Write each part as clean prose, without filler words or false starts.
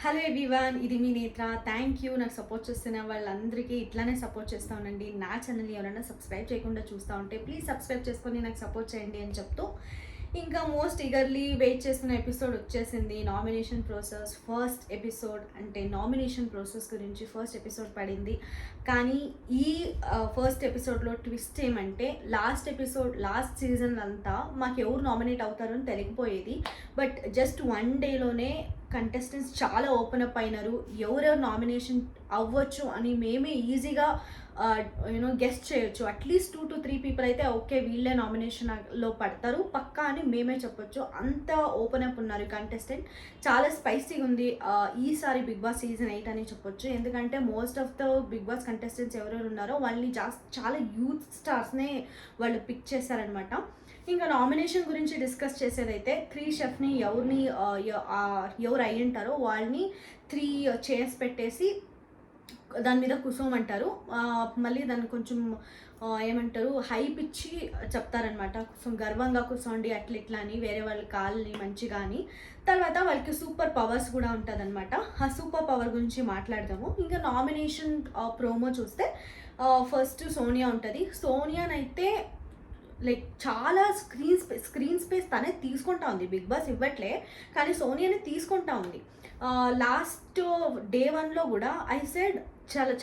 Hello everyone, ఇది మీ నేత్ర. Thank you. నాకు సపోర్ట్ చేస్తున్న వాళ్ళందరికీ ఇట్లానే సపోర్ట్ చేస్తూ ఉండండి. నా ఛానల్ ఎవరైనా సబ్స్క్రైబ్ చేయకుండా చూస్తూ ఉంటే ప్లీజ్ సబ్స్క్రైబ్ చేసుకొని నాకు సపోర్ట్ చేయండి అని చెప్తూ, ఇంకా మోస్ట్ ఈగర్లీ వెయిట్ చేస్తున్న ఎపిసోడ్ వచ్చేసింది. నామినేషన్ ప్రాసెస్ ఫస్ట్ ఎపిసోడ్, అంటే నామినేషన్ ప్రాసెస్ గురించి ఫస్ట్ ఎపిసోడ్ పడింది. కానీ ఈ ఫస్ట్ ఎపిసోడ్లో ట్విస్ట్ ఏమంటే, లాస్ట్ సీజన్ అంతా మాకు ఎవరు నామినేట్ అవుతారో అని తెలియకపోయేది. బట్ జస్ట్ వన్ డేలోనే కంటెస్టెంట్స్ చాలా ఓపెన్ అప్ అయినారు. ఎవరెవరు నామినేషన్ అవ్వచ్చు అని మేమే ఈజీగా గెస్ట్ చేయొచ్చు. అట్లీస్ట్ 2 to 3 పీపుల్ అయితే ఓకే వీళ్ళే నామినేషన్లో పడతారు పక్కా అని మేమే చెప్పొచ్చు. అంత ఓపెన్ అప్ ఉన్నారు కంటెస్టెంట్. చాలా స్పైసీగా ఉంది ఈసారి బిగ్ బాస్ సీజన్ 8 అని చెప్పొచ్చు. ఎందుకంటే most of the Bigg Boss contestants ఎవరెవరు ఉన్నారో వాళ్ళని చాలా యూత్ స్టార్స్నే వాళ్ళు పిక్ చేశారనమాట. ఇంకా నామినేషన్ గురించి డిస్కస్ చేసేదైతే 3 షెఫ్ని ఎవరు అయ్యి ఉంటారో వాళ్ళని 3 చైర్స్ పెట్టేసి దాని మీద కూర్చోమంటారు. మళ్ళీ దాన్ని కొంచెం ఏమంటారు హైప్ ఇచ్చి చెప్తారనమాట. కొంచెం గర్వంగా కూర్చోండి అట్లా ఇట్లా అని, వేరే వాళ్ళ కాల్ని మంచిగా అని. తర్వాత వాళ్ళకి సూపర్ పవర్స్ కూడా ఉంటుందన్నమాట. ఆ సూపర్ పవర్ గురించి మాట్లాడదాము. ఇంకా నామినేషన్ ప్రోమో చూస్తే ఫస్ట్ సోనియా ఉంటుంది. సోనియానైతే లైక్ చాలా స్క్రీన్ స్పేస్ తనే తీసుకుంటా ఉంది. బిగ్ బాస్ ఇవ్వట్లే కానీ సోనియానే తీసుకుంటా ఉంది. లాస్ట్ డే 1లో కూడా ఐ సెడ్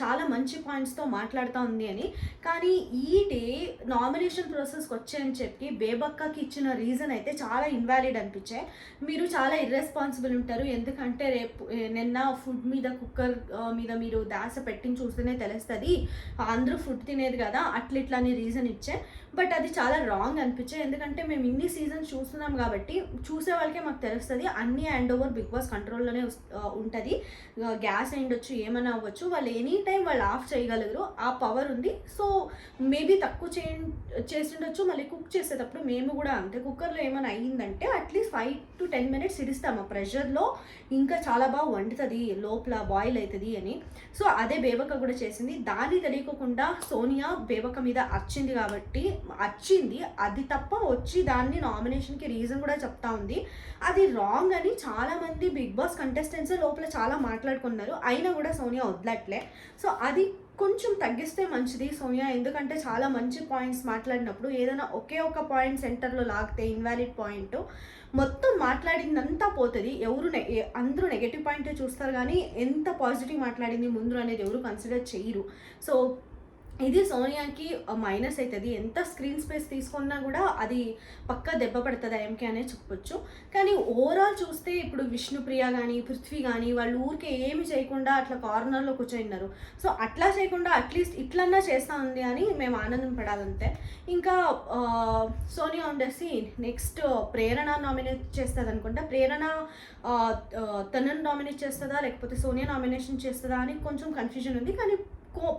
చాలా మంచి పాయింట్స్తో మాట్లాడుతూ ఉంది అని. కానీ ఈ డే నామినేషన్ ప్రాసెస్కి వచ్చాయని చెప్పి బేబక్కకి ఇచ్చిన రీజన్ అయితే చాలా ఇన్వాలిడ్ అనిపించాయి. మీరు చాలా ఇర్రెస్పాన్సిబుల్ ఉంటారు, ఎందుకంటే నిన్న ఫుడ్ మీద కుక్కర్ మీద మీరు దాస పెట్టించి చూస్తేనే తెలుస్తుంది అందరూ ఫుడ్ తినేది కదా ఇట్లా అని రీజన్ ఇచ్చే. బట్ అది చాలా రాంగ్ అనిపించాయి. ఎందుకంటే మేము ఇన్ని సీజన్స్ చూస్తున్నాం కాబట్టి చూసే వాళ్ళకే మాకు తెలుస్తుంది అన్ని హ్యాండ్ ఓవర్ బిగ్ బాస్ కంట్రోల్లోనే ఉంటుంది. గ్యాస్ అయ్యొచ్చు ఏమైనా అవ్వచ్చు, వాళ్ళు ఎనీ టైం వాళ్ళు ఆఫ్ చేయగలరు, ఆ పవర్ ఉంది. సో మేబీ తక్కువ చేసిండొచ్చు. మళ్ళీ కుక్ చేసేటప్పుడు మేము కూడా అంతే, కుక్కర్లో ఏమైనా అయ్యిందంటే అట్లీస్ట్ 5 to 10 minutes ఇడిస్తాము ఆ ప్రెషర్లో, ఇంకా చాలా బాగా వండుతుంది, లోపల బాయిల్ అవుతుంది అని. సో అదే బేబక్క కూడా చేసింది. దాన్ని తెలియకుండా సోనియా బేబక్క మీద వచ్చింది అది తప్ప వచ్చి దాన్ని నామినేషన్కి రీజన్ కూడా చెప్తా ఉంది. అది రాంగ్ అని చాలామంది బిగ్ బాస్ కంటెస్టెంట్స్ లోపల చాలా మాట్లాడుకున్నారు. అయినా కూడా సోనియా వదలట్లే. సో అది కొంచెం తగ్గిస్తే మంచిది సోనియా, ఎందుకంటే చాలా మంచి పాయింట్స్ మాట్లాడినప్పుడు ఏదైనా ఒకే ఒక పాయింట్ సెంటర్లో లాగితే ఇన్వాలిడ్ పాయింట్ మొత్తం మాట్లాడిందంతా పోతుంది. అందరూ నెగటివ్ పాయింటే చూస్తారు కానీ ఎంత పాజిటివ్ మాట్లాడింది ముందు అనేది ఎవరు కన్సిడర్ చేయరు. సో ఇది సోనియాకి మైనస్ అవుతుంది. ఎంత స్క్రీన్ స్పేస్ తీసుకున్నా కూడా అది పక్కా దెబ్బ పడుతుంది ఎంకే అనే చెప్పొచ్చు. కానీ ఓవరాల్ చూస్తే ఇప్పుడు విష్ణుప్రియ కానీ పృథ్వీ కానీ వాళ్ళు ఊరికే ఏమి చేయకుండా అట్లా కార్నర్లో కూర్చొన్నారు. సో అట్లా చేయకుండా అట్లీస్ట్ ఇట్లన్నా చేస్తూ ఉంది అని మేము ఆనందం పడాలంతే. ఇంకా సోనియా ఉండేసి నెక్స్ట్ ప్రేరణ నామినేట్ చేస్తుంది అనుకుంటా. ప్రేరణ తనని నామినేట్ చేస్తుందా లేకపోతే సోనియా నామినేషన్ చేస్తుందా అని కొంచెం కన్ఫ్యూజన్ ఉంది. కానీ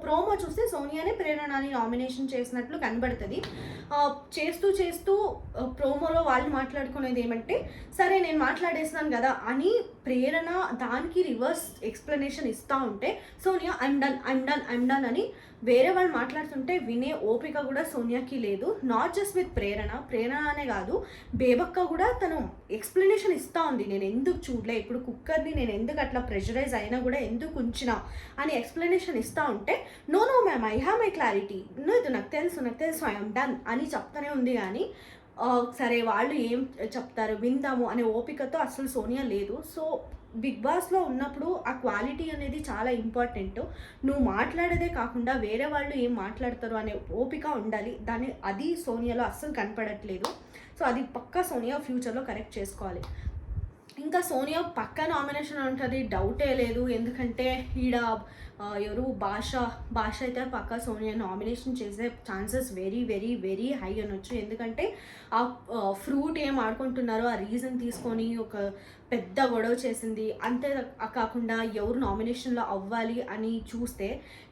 ప్రోమో చూస్తే సోనియానే ప్రేరణని నామినేషన్ చేసినట్లు కనబడుతుంది. చేస్తూ ప్రోమోలో వాళ్ళు మాట్లాడుకునేది ఏమంటే, సరే నేను మాట్లాడేస్తున్నాను కదా అని ప్రేరణ దానికి రివర్స్ ఎక్స్ప్లెనేషన్ ఇస్తూ ఉంటే సోనియా ఐమ్ డన్ అని వేరే వాళ్ళు మాట్లాడుతుంటే వినే ఓపిక కూడా సోనియాకి లేదు. నాట్ జస్ట్ విత్ ప్రేరణ అనే కాదు, బేబక్క కూడా తను ఎక్స్ప్లెనేషన్ ఇస్తూ ఉంది. నేను ఎందుకు చూడలే, ఇప్పుడు కుక్కర్ని నేను ఎందుకు అట్లా ప్రెషరైజ్ అయినా కూడా ఎందుకు ఉంచినా అని ఎక్స్ప్లెనేషన్ ఇస్తూ ఉంటే no ma'am I have my clarity, ఇది నాకు తెలుసు ఐఎమ్ డన్ అని చెప్తానే ఉంది. కానీ సరే వాళ్ళు ఏం చెప్తారు విందాము అనే ఓపికతో అసలు సోనియా లేదు. సో బిగ్ బాస్లో ఉన్నప్పుడు ఆ క్వాలిటీ అనేది చాలా ఇంపార్టెంట్. నువ్వు మాట్లాడేదే కాకుండా వేరే వాళ్ళు ఏం మాట్లాడతారు అనే ఓపిక ఉండాలి. అది సోనియాలో అస్సలు కనపడట్లేదు. సో అది పక్కా సోనియా ఫ్యూచర్లో కరెక్ట్ చేసుకోవాలి. ఇంకా సోనియా పక్క నామినేషన్ ఉంటుంది, డౌటే లేదు. ఎందుకంటే ఈడ ఎవరు భాష అయితే పక్క సోనియా నామినేషన్ చేసే chances very very very high అనొచ్చు. ఎందుకంటే ఆ ఫ్రూట్ ఏం ఆడుకుంటున్నారో ఆ రీజన్ తీసుకొని ఒక పెద్ద గొడవ చేసింది. అంతే కాకుండా ఎవరు నామినేషన్లో అవ్వాలి అని చూస్తే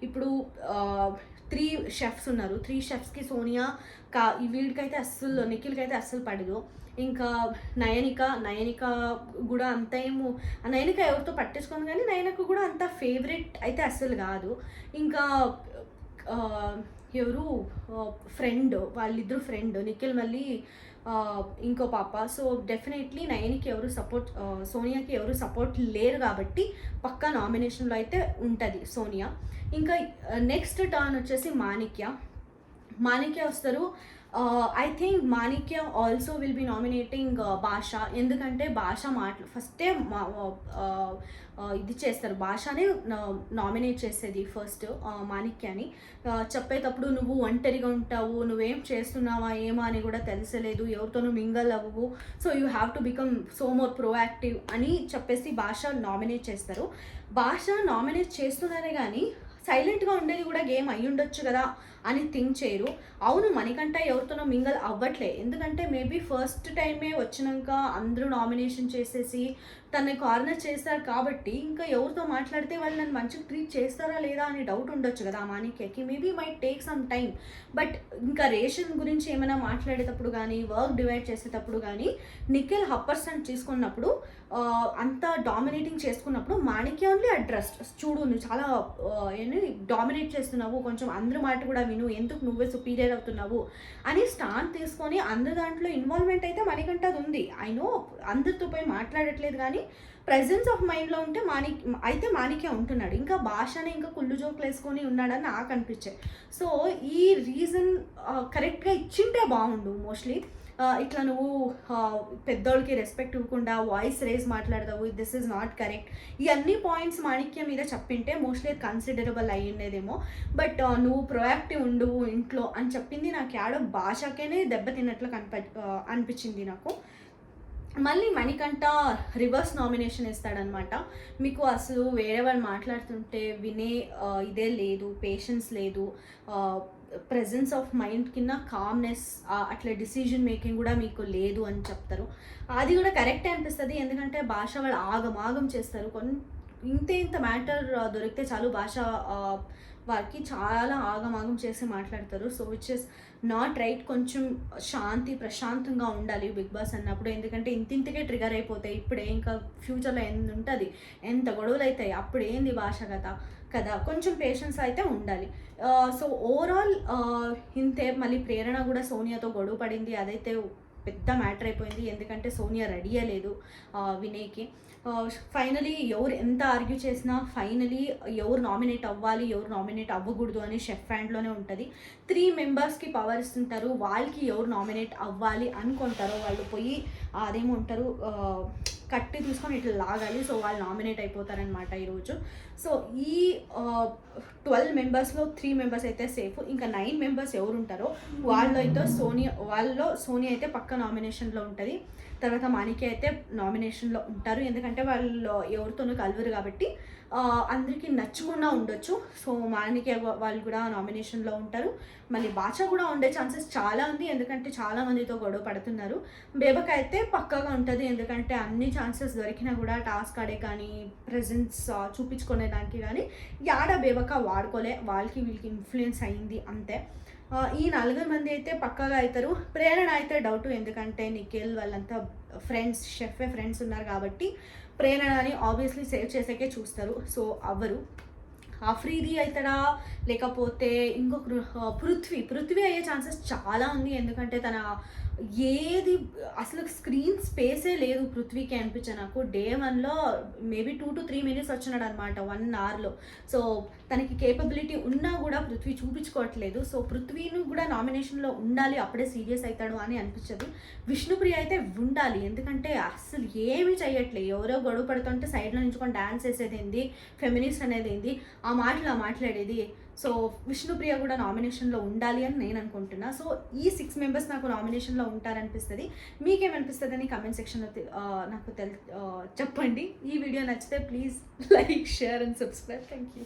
ఇప్పుడు 3 షెఫ్స్ ఉన్నారు. 3 షెఫ్స్కి సోనియా వీడికైతే నిఖిల్కైతే అస్సలు పడదు. ఇంకా నయనిక కూడా అంత ఏమో, నయనిక ఎవరితో పట్టించుకోను కానీ నయనకు కూడా అంత ఫేవరెట్ అయితే అస్సలు కాదు. ఇంకా ఎవరు వాళ్ళిద్దరు ఫ్రెండ్ నిఖిల్ మళ్ళీ ఇంకో పాప. సో డెఫినెట్లీ నయనికి ఎవరు సపోర్ట్, సోనియాకి ఎవరు సపోర్ట్ లేరు కాబట్టి పక్కా నామినేషన్లో అయితే ఉంటుంది సోనియా. ఇంకా నెక్స్ట్ టర్న్ వచ్చేసి మాణిక్య వస్తారు. I think Manikya also will be nominating భాష. ఎందుకంటే భాష ఫస్టే ఇది చేస్తారు, భాషనే నామినేట్ చేసేది ఫస్ట్ మాణిక్యాని. చెప్పేటప్పుడు నువ్వు ఒంటరిగా ఉంటావు, నువ్వేం చేస్తున్నావా ఏమో అని కూడా తెలిసలేదు, ఎవరితోనూ మింగల్ అవ్వవు, so you have to become so more proactive అని చెప్పేసి భాష నామినేట్ చేస్తారు. భాష నామినేట్ చేస్తున్నారే కానీ సైలెంట్గా ఉండేది కూడా గేమ్ అయ్యి ఉండొచ్చు కదా అని థింక్ చేయరు. అవును, మనకంట ఎవరితోనో మింగల్ అవ్వట్లే, ఎందుకంటే మేబీ ఫస్ట్ టైమే వచ్చినాక అందరూ నామినేషన్ చేసేసి తనని కార్నర్ చేస్తారు కాబట్టి ఇంకా ఎవరితో మాట్లాడితే వాళ్ళు నన్ను మంచిగా ట్రీట్ చేస్తారా లేదా అని డౌట్ ఉండొచ్చు కదా మాణిక్యకి. Maybe might take some time. But ఇంకా రేషన్ గురించి ఏమైనా మాట్లాడేటప్పుడు కానీ వర్క్ డివైడ్ చేసేటప్పుడు కానీ నిఖిల్ 100% తీసుకున్నప్పుడు అంత డామినేటింగ్ చేసుకున్నప్పుడు మాణిక్య ఓన్లీ అడ్రస్, చూడు నువ్వు చాలా ఏంటి డామినేట్ చేస్తున్నావు, కొంచెం అందరి మాట కూడా విను, ఎందుకు నువ్వే సుపీరియర్ అవుతున్నావు అని స్టాండ్ తీసుకొని అందరి దాంట్లో ఇన్వాల్వ్మెంట్ అయితే మనకంటే ఉంది. ఐ నో అందరితో పోయి మాట్లాడట్లేదు కానీ ప్రెజెన్స్ ఆఫ్ మైండ్లో ఉంటే మాణిక్య ఉంటున్నాడు. ఇంకా భాషనే ఇంకా కుళ్ళు జోకులు వేసుకొని ఉన్నాడని నాకు అనిపించాయి. సో ఈ రీజన్ కరెక్ట్గా ఇచ్చింటే బాగుండు. మోస్ట్లీ ఇట్లా నువ్వు పెద్దోళ్ళకి రెస్పెక్ట్ ఇవ్వకుండా వాయిస్ రేజ్ మాట్లాడతావు, దిస్ ఈజ్ నాట్ కరెక్ట్, ఈ అన్ని పాయింట్స్ మాణిక్య మీద చెప్పింటే మోస్ట్లీ కన్సిడరబుల్ అయ్యిండేదేమో. బట్ నువ్వు ప్రొయాక్టివ్ ఉండు ఇంట్లో అని చెప్పింది నాకు యాడో భాషకేనే దెబ్బతిన్నట్లు అనిపించింది నాకు. మళ్ళీ మణికంఠ రివర్స్ నామినేషన్ ఇస్తాడనమాట. మీకు అసలు వేరే వాళ్ళు మాట్లాడుతుంటే వినే ఇదే లేదు, పేషెన్స్ లేదు, ప్రెజెన్స్ ఆఫ్ మైండ్ కింద కామ్నెస్, అట్లా డిసిజన్ మేకింగ్ కూడా మీకు లేదు అని చెప్తారు. అది కూడా కరెక్టే అనిపిస్తుంది, ఎందుకంటే భాష వాళ్ళు ఆగమాగం చేస్తారు. ఇంత మ్యాటర్ దొరికితే చాలు భాష వారికి చాలా ఆగమాగం చేసి మాట్లాడతారు. So which is not right. కొంచెం ప్రశాంతంగా ఉండాలి బిగ్ బాస్ అన్నప్పుడు, ఎందుకంటే ఇంతింతకే ట్రిగర్ అయిపోతాయి. ఇప్పుడే ఇంకా ఫ్యూచర్లో ఉంటుంది, ఎంత గొడవలు అవుతాయి, అప్పుడు ఏంది భాష కదా, కొంచెం పేషెన్స్ అయితే ఉండాలి. సో ఓవరాల్ ఇంతే. మళ్ళీ ప్రేరణ కూడా సోనియాతో గొడవ పడింది, అదైతే పెద్ద మ్యాటర్ అయిపోయింది, ఎందుకంటే సోనియా రెడీ అయ్యలేదు వినేకి. ఫైనలీ ఎవరు ఎంత ఆర్గ్యూ చేసినా ఫైనలీ ఎవరు నామినేట్ అవ్వాలి ఎవరు నామినేట్ అవ్వకూడదు అని షెఫ్ హ్యాండ్లోనే ఉంటుంది. 3 మెంబర్స్కి పవర్ ఇస్తుంటారు, వాళ్ళకి ఎవరు నామినేట్ అవ్వాలి అనుకుంటారో వాళ్ళు పోయి అదేమో ఉంటారు కట్టి తీసుకొని ఇట్లా లాగాలి, సో వాళ్ళు నామినేట్ అయిపోతారనమాట ఈరోజు. సో ఈ 12 మెంబర్స్లో 3 మెంబర్స్ అయితే సేఫ్. ఇంకా 9 మెంబర్స్ ఎవరు ఉంటారో వాళ్ళైతే సోనియా అయితే పక్క నామినేషన్లో ఉంటుంది. తర్వాత మాణిక్య అయితే నామినేషన్లో ఉంటారు, ఎందుకంటే వాళ్ళు ఎవరితోనూ కలవరు కాబట్టి అందరికీ నచ్చకుండా ఉండొచ్చు. సో మాణిక్య వాళ్ళు కూడా నామినేషన్లో ఉంటారు. మళ్ళీ భాష కూడా ఉండే ఛాన్సెస్ చాలా ఉంది, ఎందుకంటే చాలా మందితో గొడవ పడుతున్నారు. బేబక అయితే పక్కాగా ఉంటుంది, ఎందుకంటే అన్ని ఛాన్సెస్ దొరికినా కూడా టాస్క్ ఆడే కానీ ప్రెజెన్స్ చూపించుకునేదానికి కానీ యాడ బేబక వాడుకోలే, వాళ్ళకి వీళ్ళకి ఇన్ఫ్లుయెన్స్ అయింది అంతే. ఈ 4 మంది అయితే పక్కాగా అవుతారు. ప్రేరణ అయితే డౌట్, ఎందుకంటే నిఖిల్ వాళ్ళంతా షెఫే ఫ్రెండ్స్ ఉన్నారు కాబట్టి ప్రేరణని ఆబ్వియస్లీ సేవ్ చేసేకే చూస్తారు. సో అవ్వరు. ఆఫ్రీది అవుతాడా లేకపోతే ఇంకొక పృథ్వీ అయ్యే ఛాన్సెస్ చాలా ఉంది, ఎందుకంటే తన ఏది అసలు స్క్రీన్ స్పేసే లేదు పృథ్వీకి అనిపించే నాకు. డే 1లో మేబీ 2 to 3 minutes వచ్చినాడు అనమాట 1 hourలో. సో తనకి కేపబిలిటీ ఉన్నా కూడా పృథ్వీ చూపించుకోవట్లేదు. సో పృథ్వీని కూడా నామినేషన్లో ఉండాలి, అప్పుడే సీరియస్ అవుతాడు అని అనిపించదు. విష్ణుప్రియ అయితే ఉండాలి, ఎందుకంటే అసలు ఏమీ చేయట్లేదు, ఎవరో గొడవ పడుతుంటే సైడ్లో నించుకొని డ్యాన్స్ వేసేది ఏంది, ఫెమినిస్ట్ అనేది ఏంది, ఆ మాటలు మాట్లాడేది. సో విష్ణుప్రియ కూడా నామినేషన్లో ఉండాలి అని నేను అనుకుంటున్నా. సో ఈ 6 members నాకు నామినేషన్లో ఉంటారనిపిస్తుంది. మీకేమనిపిస్తుంది అని కమెంట్ సెక్షన్లో నాకు చెప్పండి. ఈ వీడియో నచ్చితే please like, share and subscribe. Thank you.